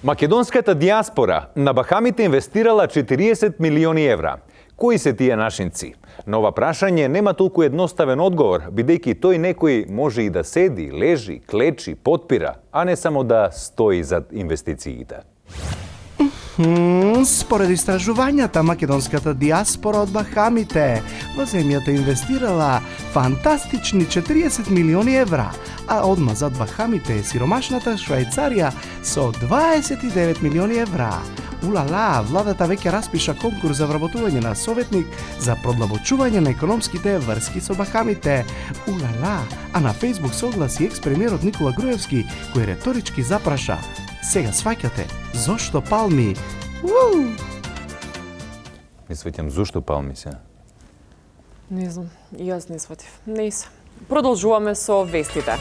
Македонската диаспора на Бахамите инвестирала 40 милиони евра. Кои се тие нашинци? На ова прашање нема толку едноставен одговор, бидејќи тој некој може и да седи, лежи, клечи, потпира, а не само да стои зад инвестициите. Според истражувањата, македонската диаспора од Бахамите во земјата инвестирала фантастични 40 милиони евра, а одма зад Бахамите е сиромашната Швајцарија со 29 милиони евра. Улала, владата веќе распиша конкурс за вработување на советник за продлабочување на економските врски со Бахамите. Улала, а на Facebook се огласи екс-премиерот Никола Груевски, кој реторички запраша: сега сваќате, зошто палми? Не свеќам зошто палми се. Не знам, и јас не сватив. Не се. Продолжуваме со вестите.